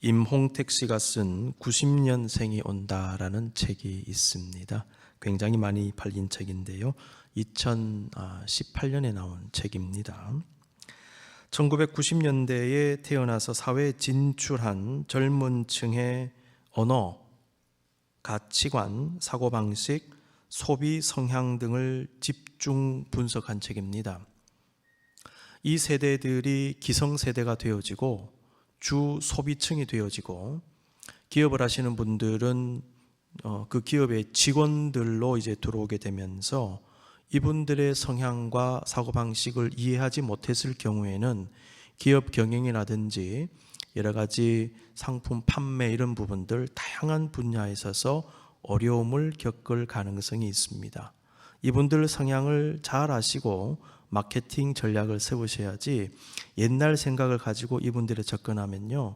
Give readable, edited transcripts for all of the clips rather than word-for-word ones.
임홍택 씨가 쓴 90년생이 온다라는 책이 있습니다. 굉장히 많이 팔린 책인데요. 2018년에 나온 책입니다. 1990년대에 태어나서 사회에 진출한 젊은 층의 언어, 가치관, 사고방식, 소비 성향 등을 집중 분석한 책입니다. 이 세대들이 기성세대가 되어지고 주 소비층이 되어지고 기업을 하시는 분들은 그 기업의 직원들로 이제 들어오게 되면서 이분들의 성향과 사고방식을 이해하지 못했을 경우에는 기업 경영이라든지 여러 가지 상품 판매 이런 부분들 다양한 분야에 있어서 어려움을 겪을 가능성이 있습니다. 이분들 성향을 잘 아시고 마케팅 전략을 세우셔야지 옛날 생각을 가지고 이분들에 접근하면요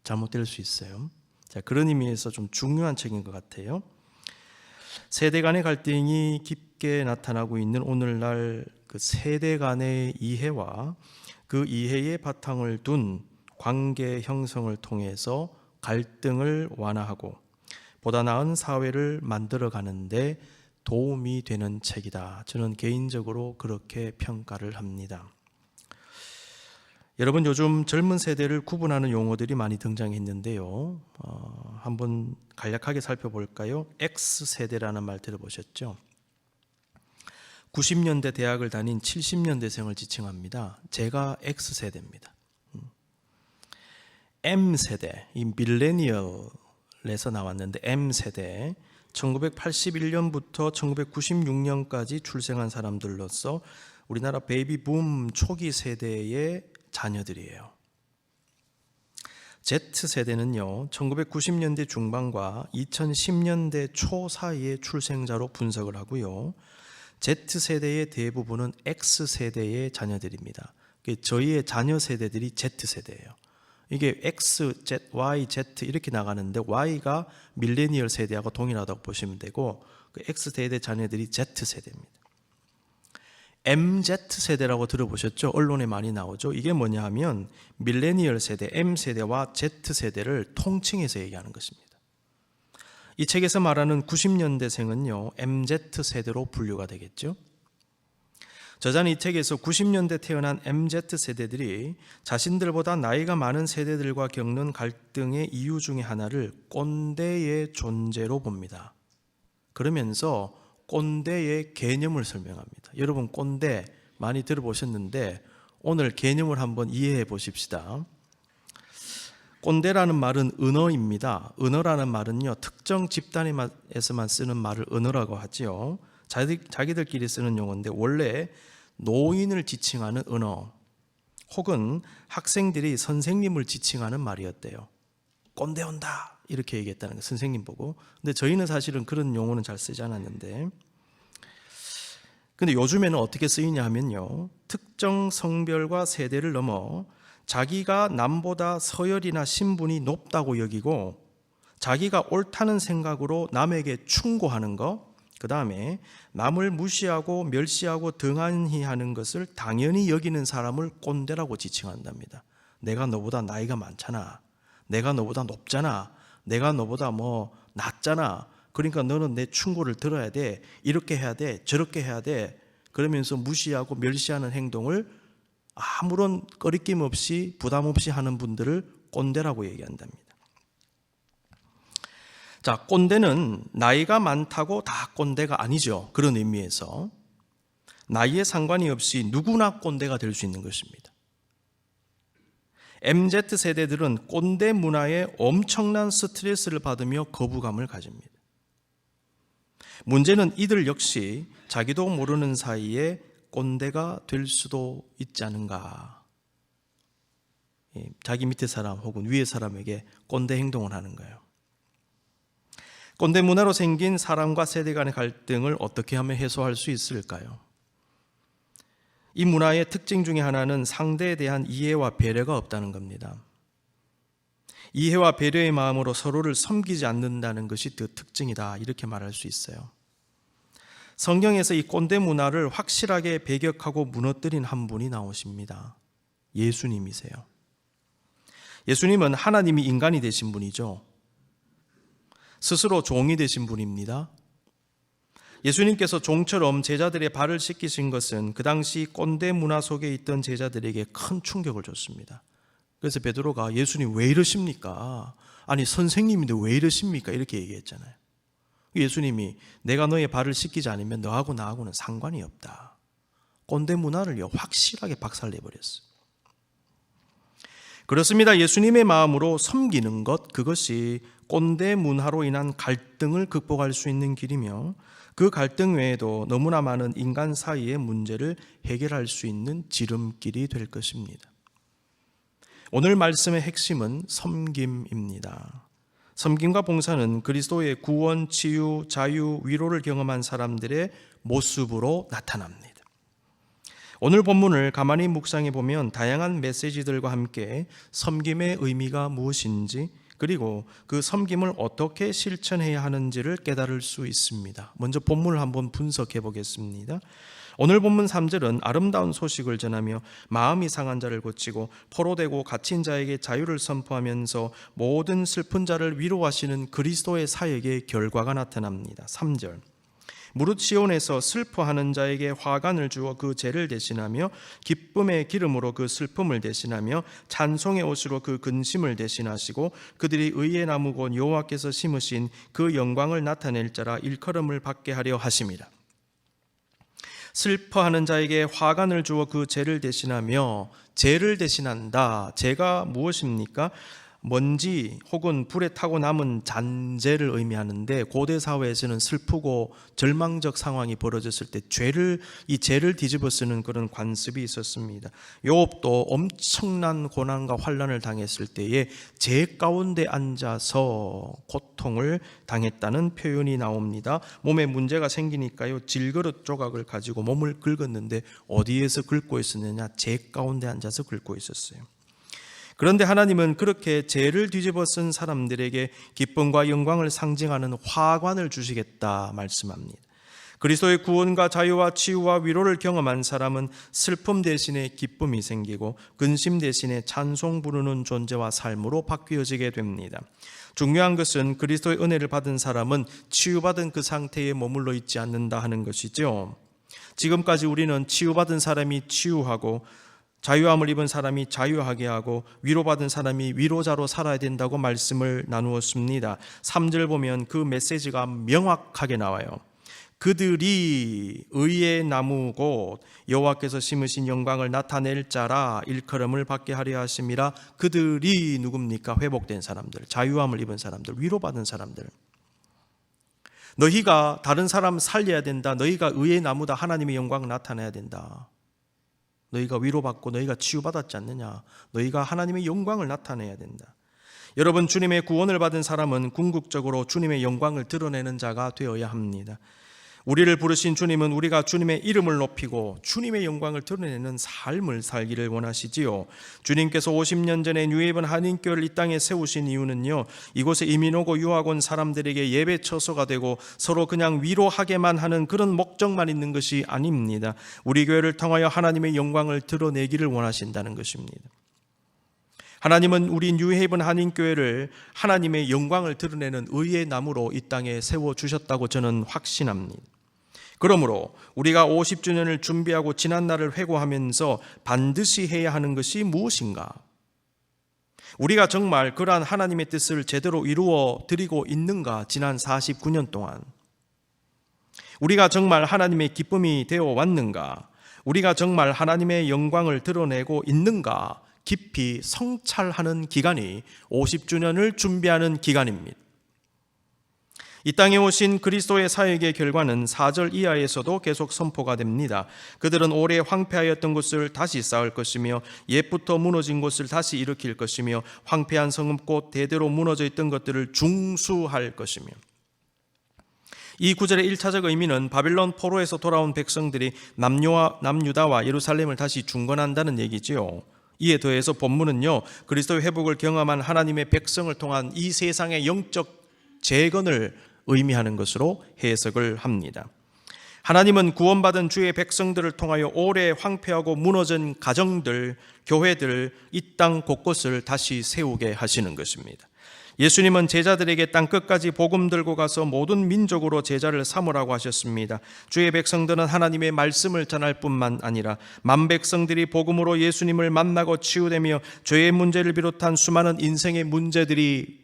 잘못될 수 있어요. 자, 그런 의미에서 좀 중요한 책인 것 같아요. 세대 간의 갈등이 깊게 나타나고 있는 오늘날 그 세대 간의 이해와 그 이해의 바탕을 둔 관계 형성을 통해서 갈등을 완화하고 보다 나은 사회를 만들어 가는데 도움이 되는 책이다. 저는 개인적으로 그렇게 평가를 합니다. 여러분, 요즘 젊은 세대를 구분하는 용어들이 많이 등장했는데요. 한번 간략하게 살펴볼까요? X세대라는 말 들어보셨죠? 90년대 대학을 다닌 70년대생을 지칭합니다. 제가 X세대입니다. M세대, 이 밀레니얼에서 나왔는데 M세대, 1981년부터 1996년까지 출생한 사람들로서 우리나라 베이비붐 초기 세대의 자녀들이에요. Z세대는요, 1990년대 중반과 2010년대 초 사이의 출생자로 분석을 하고요. Z세대의 대부분은 X세대의 자녀들입니다. 저희의 자녀 세대들이 Z세대예요. 이게 X, Z, Y, Z 이렇게 나가는데 Y가 밀레니얼 세대하고 동일하다고 보시면 되고 그 X세대 자녀들이 Z세대입니다. MZ세대라고 들어보셨죠? 언론에 많이 나오죠? 이게 뭐냐 하면 밀레니얼 세대, M세대와 Z세대를 통칭해서 얘기하는 것입니다. 이 책에서 말하는 90년대생은요, MZ세대로 분류가 되겠죠? 저자는 이 책에서 90년대 태어난 MZ세대들이 자신들보다 나이가 많은 세대들과 겪는 갈등의 이유 중에 하나를 꼰대의 존재로 봅니다. 그러면서 꼰대의 개념을 설명합니다. 여러분, 꼰대 많이 들어보셨는데 오늘 개념을 한번 이해해 보십시다. 꼰대라는 말은 은어입니다. 은어라는 말은요, 특정 집단에서만 쓰는 말을 은어라고 하지요. 자기들끼리 쓰는 용어인데 원래 노인을 지칭하는 은어 혹은 학생들이 선생님을 지칭하는 말이었대요. 꼰대 온다 이렇게 얘기했다는 거예요. 선생님 보고. 근데 저희는 사실은 그런 용어는 잘 쓰지 않았는데, 근데 요즘에는 어떻게 쓰이냐 하면요, 특정 성별과 세대를 넘어 자기가 남보다 서열이나 신분이 높다고 여기고 자기가 옳다는 생각으로 남에게 충고하는 것, 그 다음에 남을 무시하고 멸시하고 등한히 하는 것을 당연히 여기는 사람을 꼰대라고 지칭한답니다. 내가 너보다 나이가 많잖아, 내가 너보다 높잖아, 내가 너보다 뭐 낫잖아, 그러니까 너는 내 충고를 들어야 돼, 이렇게 해야 돼, 저렇게 해야 돼, 그러면서 무시하고 멸시하는 행동을 아무런 꺼리낌 없이 부담 없이 하는 분들을 꼰대라고 얘기한답니다. 자, 꼰대는 나이가 많다고 다 꼰대가 아니죠. 그런 의미에서 나이에 상관이 없이 누구나 꼰대가 될 수 있는 것입니다. MZ세대들은 꼰대 문화에 엄청난 스트레스를 받으며 거부감을 가집니다. 문제는 이들 역시 자기도 모르는 사이에 꼰대가 될 수도 있지 않은가. 자기 밑에 사람 혹은 위에 사람에게 꼰대 행동을 하는 거예요. 꼰대 문화로 생긴 사람과 세대 간의 갈등을 어떻게 하면 해소할 수 있을까요? 이 문화의 특징 중에 하나는 상대에 대한 이해와 배려가 없다는 겁니다. 이해와 배려의 마음으로 서로를 섬기지 않는다는 것이 그 특징이다, 이렇게 말할 수 있어요. 성경에서 이 꼰대 문화를 확실하게 배격하고 무너뜨린 한 분이 나오십니다. 예수님이세요. 예수님은 하나님이 인간이 되신 분이죠. 스스로 종이 되신 분입니다. 예수님께서 종처럼 제자들의 발을 씻기신 것은 그 당시 꼰대 문화 속에 있던 제자들에게 큰 충격을 줬습니다. 그래서 베드로가 예수님 왜 이러십니까? 아니 선생님인데 왜 이러십니까? 이렇게 얘기했잖아요. 예수님이 내가 너의 발을 씻기지 않으면 너하고 나하고는 상관이 없다. 꼰대 문화를 확실하게 박살내버렸어요. 그렇습니다. 예수님의 마음으로 섬기는 것, 그것이 꼰대 문화로 인한 갈등을 극복할 수 있는 길이며 그 갈등 외에도 너무나 많은 인간 사이의 문제를 해결할 수 있는 지름길이 될 것입니다. 오늘 말씀의 핵심은 섬김입니다. 섬김과 봉사는 그리스도의 구원, 치유, 자유, 위로를 경험한 사람들의 모습으로 나타납니다. 오늘 본문을 가만히 묵상해 보면 다양한 메시지들과 함께 섬김의 의미가 무엇인지, 그리고 그 섬김을 어떻게 실천해야 하는지를 깨달을 수 있습니다. 먼저 본문을 한번 분석해 보겠습니다. 오늘 본문 3절은 아름다운 소식을 전하며 마음이 상한 자를 고치고 포로되고 갇힌 자에게 자유를 선포하면서 모든 슬픈 자를 위로하시는 그리스도의 사역의 결과가 나타납니다. 3절, 무릇 시온에서 슬퍼하는 자에게 화관을 주어 그 죄를 대신하며 기쁨의 기름으로 그 슬픔을 대신하며 찬송의 옷으로 그 근심을 대신하시고 그들이 의의 나무 곧 여호와께서 심으신 그 영광을 나타낼 자라 일컬음을 받게 하려 하심이라. 슬퍼하는 자에게 화관을 주어 그 죄를 대신하며, 죄를 대신한다. 죄가 무엇입니까? 먼지 혹은 불에 타고 남은 잔재를 의미하는데, 고대 사회에서는 슬프고 절망적 상황이 벌어졌을 때 이 죄를 뒤집어 쓰는 그런 관습이 있었습니다. 욥도 엄청난 고난과 환난을 당했을 때에 죄 가운데 앉아서 고통을 당했다는 표현이 나옵니다. 몸에 문제가 생기니까요, 질그릇 조각을 가지고 몸을 긁었는데 어디에서 긁고 있었느냐? 죄 가운데 앉아서 긁고 있었어요. 그런데 하나님은 그렇게 죄를 뒤집어 쓴 사람들에게 기쁨과 영광을 상징하는 화관을 주시겠다 말씀합니다. 그리스도의 구원과 자유와 치유와 위로를 경험한 사람은 슬픔 대신에 기쁨이 생기고 근심 대신에 찬송 부르는 존재와 삶으로 바뀌어지게 됩니다. 중요한 것은 그리스도의 은혜를 받은 사람은 치유받은 그 상태에 머물러 있지 않는다 하는 것이죠. 지금까지 우리는 치유받은 사람이 치유하고 자유함을 입은 사람이 자유하게 하고 위로받은 사람이 위로자로 살아야 된다고 말씀을 나누었습니다. 3절 보면 그 메시지가 명확하게 나와요. 그들이 의의 나무 곧 여호와께서 심으신 영광을 나타낼 자라 일컬음을 받게 하려 하심이라. 그들이 누굽니까? 회복된 사람들, 자유함을 입은 사람들, 위로받은 사람들. 너희가 다른 사람 살려야 된다. 너희가 의의 나무다. 하나님의 영광을 나타내야 된다. 너희가 위로받고 너희가 치유받았지 않느냐? 너희가 하나님의 영광을 나타내야 된다. 여러분, 주님의 구원을 받은 사람은 궁극적으로 주님의 영광을 드러내는 자가 되어야 합니다. 우리를 부르신 주님은 우리가 주님의 이름을 높이고 주님의 영광을 드러내는 삶을 살기를 원하시지요. 주님께서 50년 전에 뉴헤이븐 한인교회를 이 땅에 세우신 이유는요, 이곳에 이민 오고 유학 온 사람들에게 예배 처소가 되고 서로 그냥 위로하게만 하는 그런 목적만 있는 것이 아닙니다. 우리 교회를 통하여 하나님의 영광을 드러내기를 원하신다는 것입니다. 하나님은 우리 뉴헤이븐 한인교회를 하나님의 영광을 드러내는 의의 나무로 이 땅에 세워주셨다고 저는 확신합니다. 그러므로 우리가 50주년을 준비하고 지난날을 회고하면서 반드시 해야 하는 것이 무엇인가? 우리가 정말 그러한 하나님의 뜻을 제대로 이루어 드리고 있는가? 지난 49년 동안 우리가 정말 하나님의 기쁨이 되어 왔는가? 우리가 정말 하나님의 영광을 드러내고 있는가? 깊이 성찰하는 기간이 50주년을 준비하는 기간입니다. 이 땅에 오신 그리스도의 사역의 결과는 4절 이하에서도 계속 선포가 됩니다. 그들은 오래 황폐하였던 곳을 다시 쌓을 것이며 옛부터 무너진 곳을 다시 일으킬 것이며 황폐한 성읍 곧 대대로 무너져 있던 것들을 중수할 것이며. 이 구절의 1차적 의미는 바빌론 포로에서 돌아온 백성들이 남유다와 예루살렘을 다시 중건한다는 얘기지요. 이에 더해서 본문은요, 그리스도의 회복을 경험한 하나님의 백성을 통한 이 세상의 영적 재건을 의미하는 것으로 해석을 합니다. 하나님은 구원받은 주의 백성들을 통하여 오래 황폐하고 무너진 가정들, 교회들, 이 땅 곳곳을 다시 세우게 하시는 것입니다. 예수님은 제자들에게 땅 끝까지 복음 들고 가서 모든 민족으로 제자를 삼으라고 하셨습니다. 주의 백성들은 하나님의 말씀을 전할 뿐만 아니라 만 백성들이 복음으로 예수님을 만나고 치유되며 죄의 문제를 비롯한 수많은 인생의 문제들이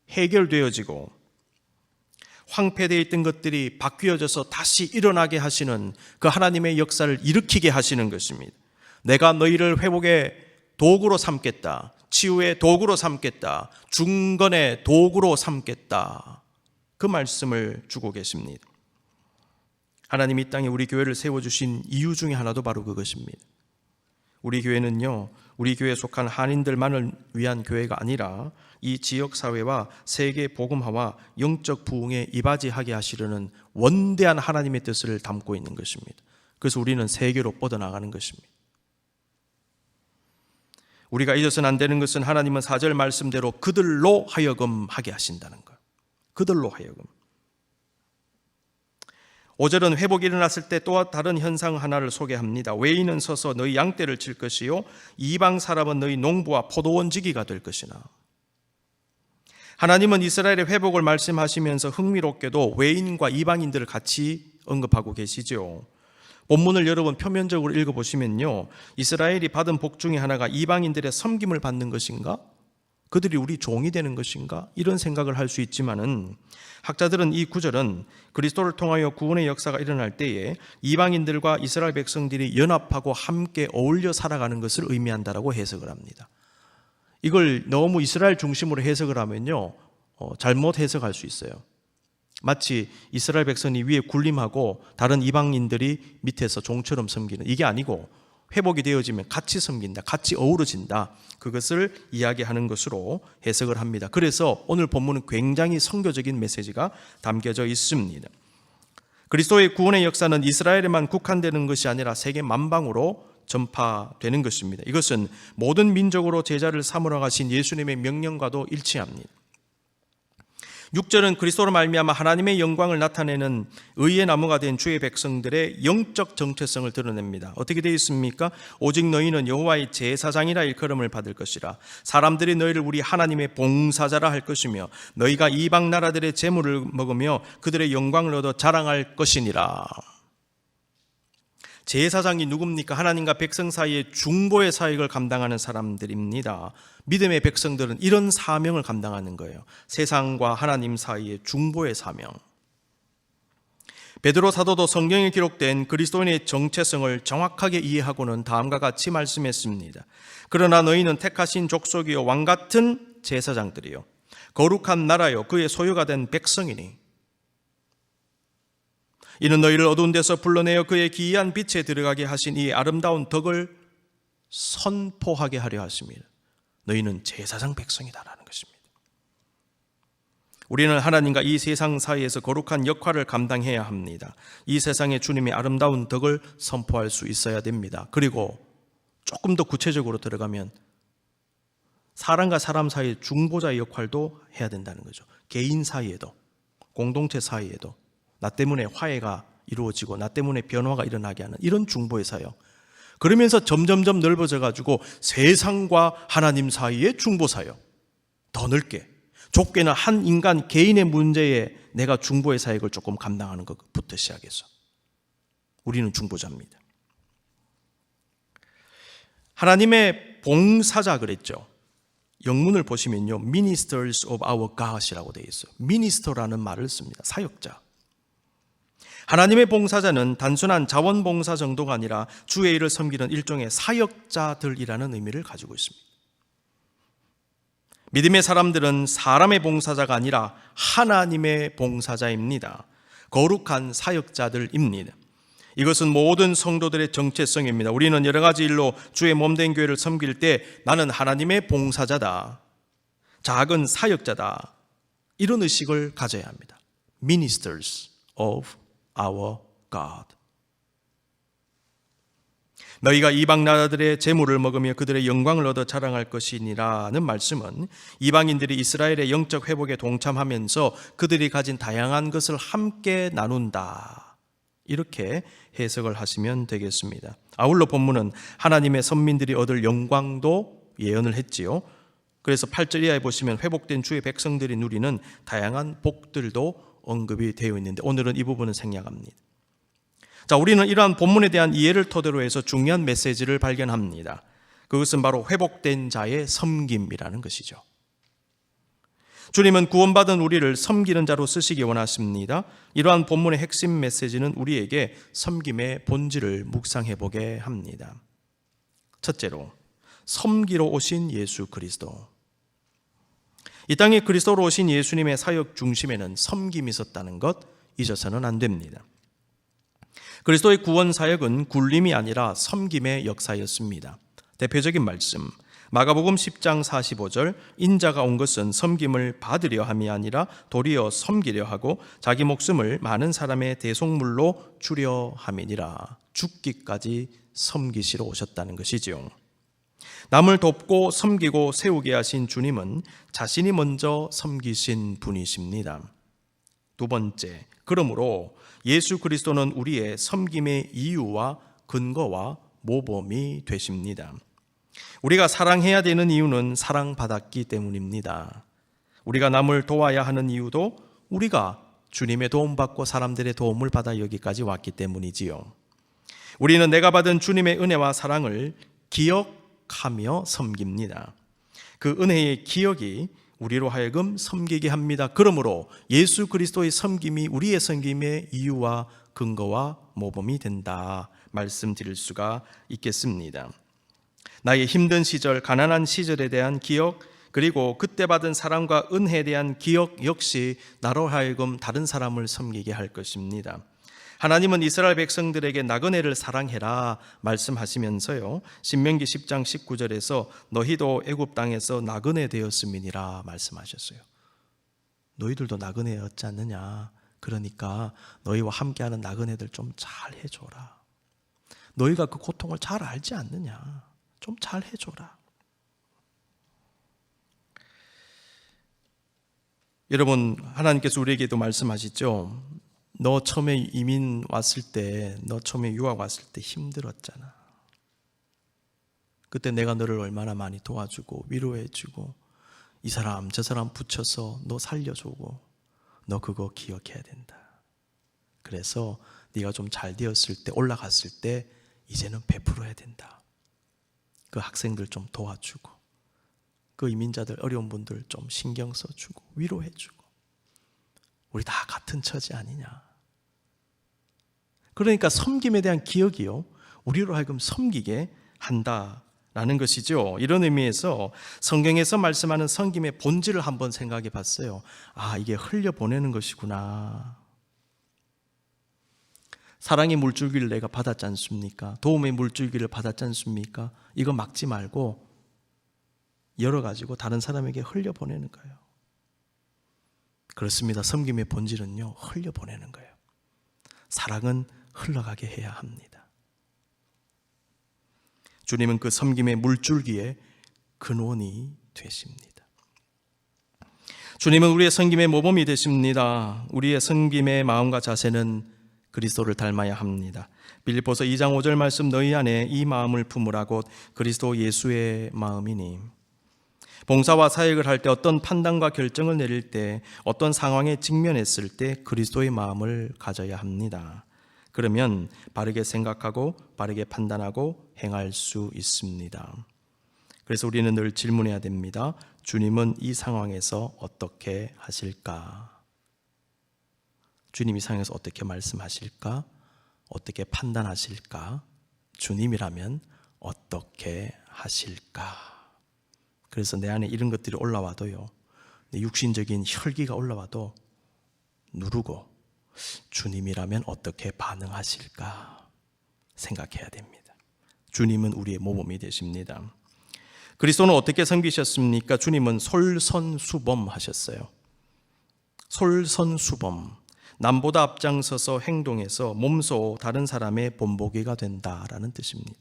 해결되어지고 황폐되어 있던 것들이 바뀌어져서 다시 일어나게 하시는 그 하나님의 역사를 일으키게 하시는 것입니다. 내가 너희를 회복의 도구로 삼겠다. 치유의 도구로 삼겠다. 중건의 도구로 삼겠다. 그 말씀을 주고 계십니다. 하나님이 이 땅에 우리 교회를 세워주신 이유 중에 하나도 바로 그것입니다. 우리 교회는요, 우리 교회에 속한 한인들만을 위한 교회가 아니라 이 지역사회와 세계 복음화와 영적 부흥에 이바지하게 하시려는 원대한 하나님의 뜻을 담고 있는 것입니다. 그래서 우리는 세계로 뻗어나가는 것입니다. 우리가 잊어서는 안 되는 것은 하나님은 4절 말씀대로 그들로 하여금 하게 하신다는 것. 그들로 하여금. 5절은 회복이 일어났을 때 또 다른 현상 하나를 소개합니다. 외인은 서서 너희 양떼를 칠 것이요 이방 사람은 너희 농부와 포도원 지기가 될 것이나. 하나님은 이스라엘의 회복을 말씀하시면서 흥미롭게도 외인과 이방인들을 같이 언급하고 계시죠. 본문을 여러분 표면적으로 읽어보시면요, 이스라엘이 받은 복 중에 하나가 이방인들의 섬김을 받는 것인가? 그들이 우리 종이 되는 것인가? 이런 생각을 할 수 있지만은 학자들은 이 구절은 그리스도를 통하여 구원의 역사가 일어날 때에 이방인들과 이스라엘 백성들이 연합하고 함께 어울려 살아가는 것을 의미한다라고 해석을 합니다. 이걸 너무 이스라엘 중심으로 해석을 하면요, 잘못 해석할 수 있어요. 마치 이스라엘 백성이 위에 군림하고 다른 이방인들이 밑에서 종처럼 섬기는, 이게 아니고 회복이 되어지면 같이 섬긴다, 같이 어우러진다, 그것을 이야기하는 것으로 해석을 합니다. 그래서 오늘 본문은 굉장히 선교적인 메시지가 담겨져 있습니다. 그리스도의 구원의 역사는 이스라엘에만 국한되는 것이 아니라 세계 만방으로 전파되는 것입니다. 이것은 모든 민족으로 제자를 삼으러 가신 예수님의 명령과도 일치합니다. 6절은 그리스도로 말미암아 하나님의 영광을 나타내는 의의 나무가 된 주의 백성들의 영적 정체성을 드러냅니다. 어떻게 되어 있습니까? 오직 너희는 여호와의 제사장이라 일컬음을 받을 것이라. 사람들이 너희를 우리 하나님의 봉사자라 할 것이며 너희가 이방 나라들의 재물을 먹으며 그들의 영광을 얻어 자랑할 것이니라. 제사장이 누굽니까? 하나님과 백성 사이의 중보의 사역을 감당하는 사람들입니다. 믿음의 백성들은 이런 사명을 감당하는 거예요. 세상과 하나님 사이의 중보의 사명. 베드로 사도도 성경에 기록된 그리스도인의 정체성을 정확하게 이해하고는 다음과 같이 말씀했습니다. 그러나 너희는 택하신 족속이요 왕같은 제사장들이요 거룩한 나라요 그의 소유가 된 백성이니 이는 너희를 어두운 데서 불러내어 그의 기이한 빛에 들어가게 하신 이 아름다운 덕을 선포하게 하려 하십니다. 너희는 제사장 백성이다라는 것입니다. 우리는 하나님과 이 세상 사이에서 거룩한 역할을 감당해야 합니다. 이 세상에 주님의 아름다운 덕을 선포할 수 있어야 됩니다. 그리고 조금 더 구체적으로 들어가면 사람과 사람 사이의 중보자의 역할도 해야 된다는 거죠. 개인 사이에도, 공동체 사이에도 나 때문에 화해가 이루어지고 나 때문에 변화가 일어나게 하는 이런 중보의 사역. 그러면서 점점점 넓어져 가지고 세상과 하나님 사이의 중보 사역. 더 넓게, 좁게는 한 인간 개인의 문제에 내가 중보의 사역을 조금 감당하는 것부터 시작해서 우리는 중보자입니다. 하나님의 봉사자 그랬죠. 영문을 보시면요, Ministers of our God이라고 되어 있어요. Minister라는 말을 씁니다. 사역자. 하나님의 봉사자는 단순한 자원봉사 정도가 아니라 주의 일을 섬기는 일종의 사역자들이라는 의미를 가지고 있습니다. 믿음의 사람들은 사람의 봉사자가 아니라 하나님의 봉사자입니다. 거룩한 사역자들입니다. 이것은 모든 성도들의 정체성입니다. 우리는 여러 가지 일로 주의 몸된 교회를 섬길 때 나는 하나님의 봉사자다, 작은 사역자다, 이런 의식을 가져야 합니다. Ministers of our God. 너희가 이방 나라들의 재물을 먹으며 그들의 영광을 얻어 자랑할 것이니라는 말씀은 이방인들이 이스라엘의 영적 회복에 동참하면서 그들이 가진 다양한 것을 함께 나눈다, 이렇게 해석을 하시면 되겠습니다. 아울러 본문은 하나님의 선민들이 얻을 영광도 예언을 했지요. 그래서 8절 이하에 보시면 회복된 주의 백성들이 누리는 다양한 복들도 언급이 되어 있는데 오늘은 이 부분을 생략합니다. 자, 우리는 이러한 본문에 대한 이해를 토대로 해서 중요한 메시지를 발견합니다. 그것은 바로 회복된 자의 섬김이라는 것이죠. 주님은 구원받은 우리를 섬기는 자로 쓰시기 원하십니다. 이러한 본문의 핵심 메시지는 우리에게 섬김의 본질을 묵상해 보게 합니다. 첫째로, 섬기러 오신 예수 그리스도. 이 땅에 그리스도로 오신 예수님의 사역 중심에는 섬김이 있었다는 것 잊어서는 안 됩니다. 그리스도의 구원 사역은 굴림이 아니라 섬김의 역사였습니다. 대표적인 말씀, 마가복음 10장 45절, 인자가 온 것은 섬김을 받으려 함이 아니라 도리어 섬기려 하고 자기 목숨을 많은 사람의 대속물로 주려 함이니라. 죽기까지 섬기시러 오셨다는 것이지요. 남을 돕고 섬기고 세우게 하신 주님은 자신이 먼저 섬기신 분이십니다. 두 번째, 그러므로 예수 그리스도는 우리의 섬김의 이유와 근거와 모범이 되십니다. 우리가 사랑해야 되는 이유는 사랑받았기 때문입니다. 우리가 남을 도와야 하는 이유도 우리가 주님의 도움받고 사람들의 도움을 받아 여기까지 왔기 때문이지요. 우리는 내가 받은 주님의 은혜와 사랑을 기억하며 섬깁니다. 그 은혜의 기억이 우리로 하여금 섬기게 합니다. 그러므로 예수 그리스도의 섬김이 우리의 섬김의 이유와 근거와 모범이 된다 말씀드릴 수가 있겠습니다. 나의 힘든 시절, 가난한 시절에 대한 기억, 그리고 그때 받은 사랑과 은혜에 대한 기억 역시 나로 하여금 다른 사람을 섬기게 할 것입니다. 하나님은 이스라엘 백성들에게 나그네를 사랑해라 말씀하시면서요, 신명기 10장 19절에서 너희도 애굽 땅에서 나그네 되었음이니라 말씀하셨어요. 너희들도 나그네였지 않느냐. 그러니까 너희와 함께하는 나그네들 좀 잘 해줘라. 너희가 그 고통을 잘 알지 않느냐. 좀 잘 해줘라. 여러분, 하나님께서 우리에게도 말씀하시죠. 너 처음에 이민 왔을 때, 너 처음에 유학 왔을 때 힘들었잖아. 그때 내가 너를 얼마나 많이 도와주고 위로해주고 이 사람 저 사람 붙여서 너 살려주고 너 그거 기억해야 된다. 그래서 네가 좀 잘 되었을 때, 올라갔을 때 이제는 베풀어야 된다. 그 학생들 좀 도와주고 그 이민자들 어려운 분들 좀 신경 써주고 위로해주고 우리 다 같은 처지 아니냐. 그러니까 섬김에 대한 기억이요, 우리로 하여금 섬기게 한다라는 것이죠. 이런 의미에서 성경에서 말씀하는 섬김의 본질을 한번 생각해 봤어요. 아, 이게 흘려보내는 것이구나. 사랑의 물줄기를 내가 받았지 않습니까? 도움의 물줄기를 받았지 않습니까? 이거 막지 말고 열어가지고 다른 사람에게 흘려보내는 거예요. 그렇습니다. 섬김의 본질은요, 흘려보내는 거예요. 사랑은 흘러가게 해야 합니다. 주님은 그 섬김의 물줄기의 근원이 되십니다. 주님은 우리의 섬김의 모범이 되십니다. 우리의 섬김의 마음과 자세는 그리스도를 닮아야 합니다. 빌립보서 2장 5절 말씀, 너희 안에 이 마음을 품으라 곧 그리스도 예수의 마음이니. 봉사와 사역을 할 때, 어떤 판단과 결정을 내릴 때, 어떤 상황에 직면했을 때 그리스도의 마음을 가져야 합니다. 그러면 바르게 생각하고 바르게 판단하고 행할 수 있습니다. 그래서 우리는 늘 질문해야 됩니다. 주님은 이 상황에서 어떻게 하실까? 주님 이 상황에서 어떻게 말씀하실까? 어떻게 판단하실까? 주님이라면 어떻게 하실까? 그래서 내 안에 이런 것들이 올라와도요, 내 육신적인 혈기가 올라와도 누르고 주님이라면 어떻게 반응하실까 생각해야 됩니다. 주님은 우리의 모범이 되십니다. 그리스도는 어떻게 섬기셨습니까? 주님은 솔선수범하셨어요. 솔선수범, 남보다 앞장서서 행동해서 몸소 다른 사람의 본보기가 된다라는 뜻입니다.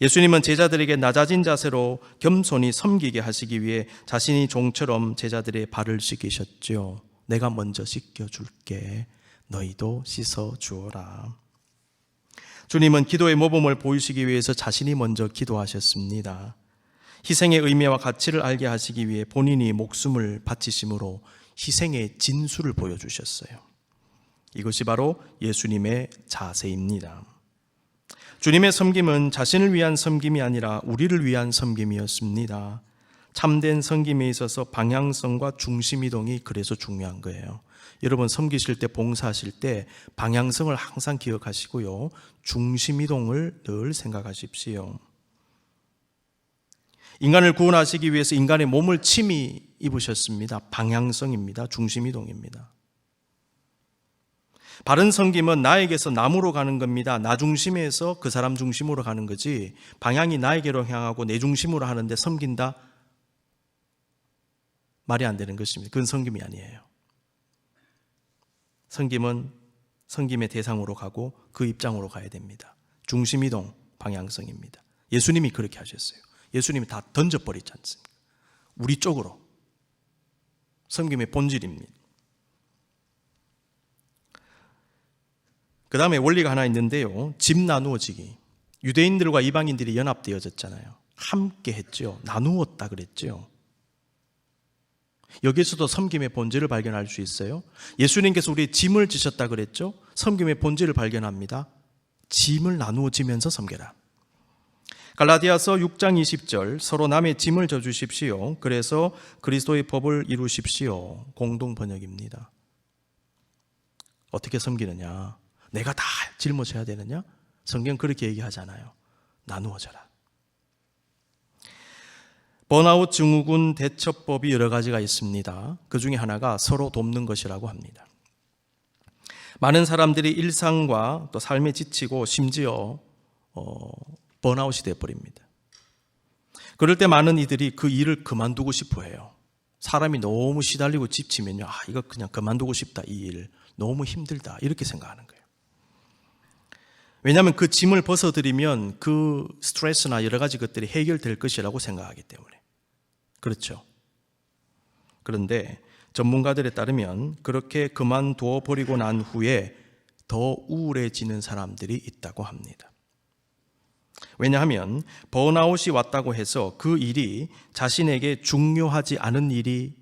예수님은 제자들에게 낮아진 자세로 겸손히 섬기게 하시기 위해 자신이 종처럼 제자들의 발을 씻기셨죠. 내가 먼저 씻겨줄게. 너희도 씻어 주어라. 주님은 기도의 모범을 보이시기 위해서 자신이 먼저 기도하셨습니다. 희생의 의미와 가치를 알게 하시기 위해 본인이 목숨을 바치심으로 희생의 진수를 보여주셨어요. 이것이 바로 예수님의 자세입니다. 주님의 섬김은 자신을 위한 섬김이 아니라 우리를 위한 섬김이었습니다. 참된 섬김에 있어서 방향성과 중심이동이 그래서 중요한 거예요. 여러분 섬기실 때, 봉사하실 때 방향성을 항상 기억하시고요, 중심이동을 늘 생각하십시오. 인간을 구원하시기 위해서 인간의 몸을 침이 입으셨습니다. 방향성입니다. 중심이동입니다. 바른 섬김은 나에게서 남으로 가는 겁니다. 나 중심에서 그 사람 중심으로 가는 거지, 방향이 나에게로 향하고 내 중심으로 하는데 섬긴다? 말이 안 되는 것입니다. 그건 섬김이 아니에요. 섬김은 섬김의 대상으로 가고 그 입장으로 가야 됩니다. 중심이동, 방향성입니다. 예수님이 그렇게 하셨어요. 예수님이 다 던져버리지 않습니까? 우리 쪽으로. 섬김의 본질입니다. 그 다음에 원리가 하나 있는데요, 집 나누어지기. 유대인들과 이방인들이 연합되어졌잖아요. 함께 했죠. 나누었다 그랬죠. 여기서도 섬김의 본질을 발견할 수 있어요. 예수님께서 우리의 짐을 지셨다 그랬죠. 섬김의 본질을 발견합니다. 짐을 나누어지면서 섬겨라. 갈라디아서 6장 20절, 서로 남의 짐을 져주십시오. 그래서 그리스도의 법을 이루십시오. 공동 번역입니다. 어떻게 섬기느냐? 내가 다 짊어져야 되느냐? 성경 그렇게 얘기하잖아요. 나누어져라. 번아웃 증후군 대처법이 여러 가지가 있습니다. 그 중에 하나가 서로 돕는 것이라고 합니다. 많은 사람들이 일상과 또 삶에 지치고 심지어 번아웃이 되어버립니다. 그럴 때 많은 이들이 그 일을 그만두고 싶어 해요. 사람이 너무 시달리고 지치면요, 이거 그냥 그만두고 싶다, 이 일 너무 힘들다, 이렇게 생각하는 거예요. 왜냐하면 그 짐을 벗어드리면 그 스트레스나 여러 가지 것들이 해결될 것이라고 생각하기 때문에. 그렇죠. 그런데 전문가들에 따르면 그렇게 그만두어 버리고 난 후에 더 우울해지는 사람들이 있다고 합니다. 왜냐하면 번아웃이 왔다고 해서 그 일이 자신에게 중요하지 않은 일이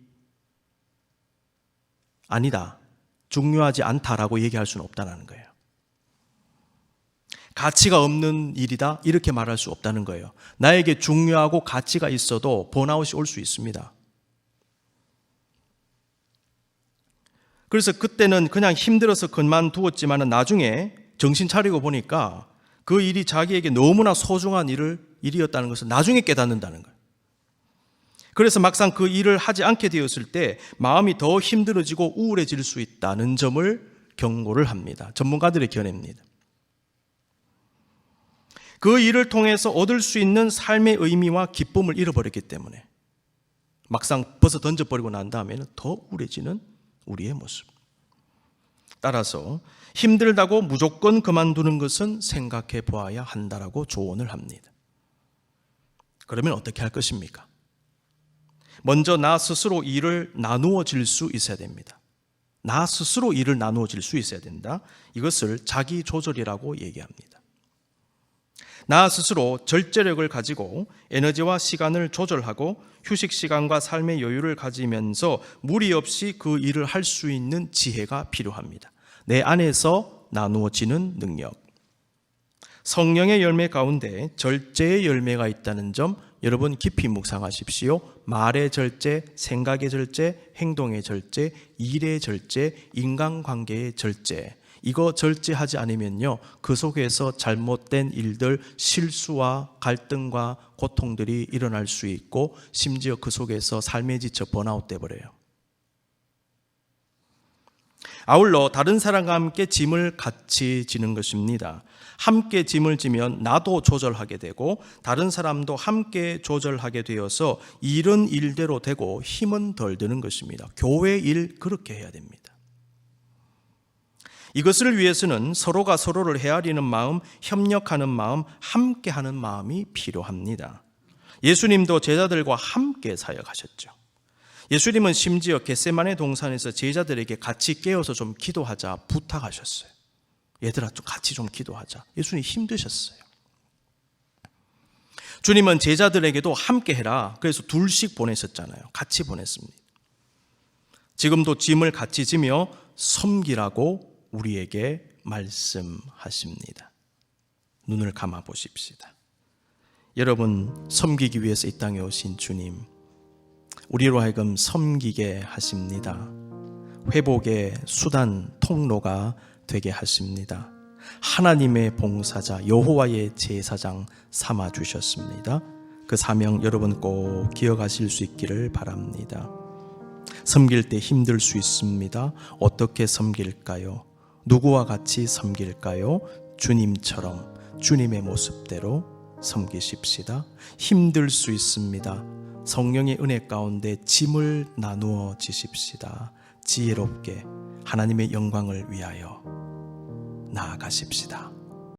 아니다, 중요하지 않다라고 얘기할 수는 없다는 거예요. 가치가 없는 일이다, 이렇게 말할 수 없다는 거예요. 나에게 중요하고 가치가 있어도 번아웃이 올 수 있습니다. 그래서 그때는 그냥 힘들어서 그만두었지만 나중에 정신 차리고 보니까 그 일이 자기에게 너무나 소중한 일이었다는 것을 나중에 깨닫는다는 거예요. 그래서 막상 그 일을 하지 않게 되었을 때 마음이 더 힘들어지고 우울해질 수 있다는 점을 경고를 합니다. 전문가들의 견해입니다. 그 일을 통해서 얻을 수 있는 삶의 의미와 기쁨을 잃어버렸기 때문에 막상 벗어 던져버리고 난 다음에는 더 우울해지는 우리의 모습. 따라서 힘들다고 무조건 그만두는 것은 생각해 보아야 한다라고 조언을 합니다. 그러면 어떻게 할 것입니까? 먼저 나 스스로 일을 나누어질 수 있어야 됩니다. 나 스스로 일을 나누어질 수 있어야 된다. 이것을 자기 조절이라고 얘기합니다. 나 스스로 절제력을 가지고 에너지와 시간을 조절하고 휴식 시간과 삶의 여유를 가지면서 무리 없이 그 일을 할 수 있는 지혜가 필요합니다. 내 안에서 나누어지는 능력. 성령의 열매 가운데 절제의 열매가 있다는 점 여러분 깊이 묵상하십시오. 말의 절제, 생각의 절제, 행동의 절제, 일의 절제, 인간관계의 절제. 이거 절제하지 않으면요, 그 속에서 잘못된 일들, 실수와 갈등과 고통들이 일어날 수 있고 심지어 그 속에서 삶에 지쳐 번아웃 돼버려요. 아울러 다른 사람과 함께 짐을 같이 지는 것입니다. 함께 짐을 지면 나도 조절하게 되고 다른 사람도 함께 조절하게 되어서 일은 일대로 되고 힘은 덜 드는 것입니다. 교회 일 그렇게 해야 됩니다. 이것을 위해서는 서로가 서로를 헤아리는 마음, 협력하는 마음, 함께하는 마음이 필요합니다. 예수님도 제자들과 함께 사역하셨죠. 예수님은 심지어 겟세마네 동산에서 제자들에게 같이 깨어서 좀 기도하자 부탁하셨어요. 얘들아, 좀 같이 좀 기도하자. 예수님 힘드셨어요. 주님은 제자들에게도 함께 해라. 그래서 둘씩 보내셨잖아요. 같이 보냈습니다. 지금도 짐을 같이 지며 섬기라고 우리에게 말씀하십니다. 눈을 감아 보십시다. 여러분, 섬기기 위해서 이 땅에 오신 주님, 우리로 하여금 섬기게 하십니다. 회복의 수단, 통로가 되게 하십니다. 하나님의 봉사자, 여호와의 제사장 삼아 주셨습니다. 그 사명 여러분 꼭 기억하실 수 있기를 바랍니다. 섬길 때 힘들 수 있습니다. 어떻게 섬길까요? 누구와 같이 섬길까요? 주님처럼, 주님의 모습대로 섬기십시다. 힘들 수 있습니다. 성령의 은혜 가운데 짐을 나누어 지십시다. 지혜롭게 하나님의 영광을 위하여 나아가십시다.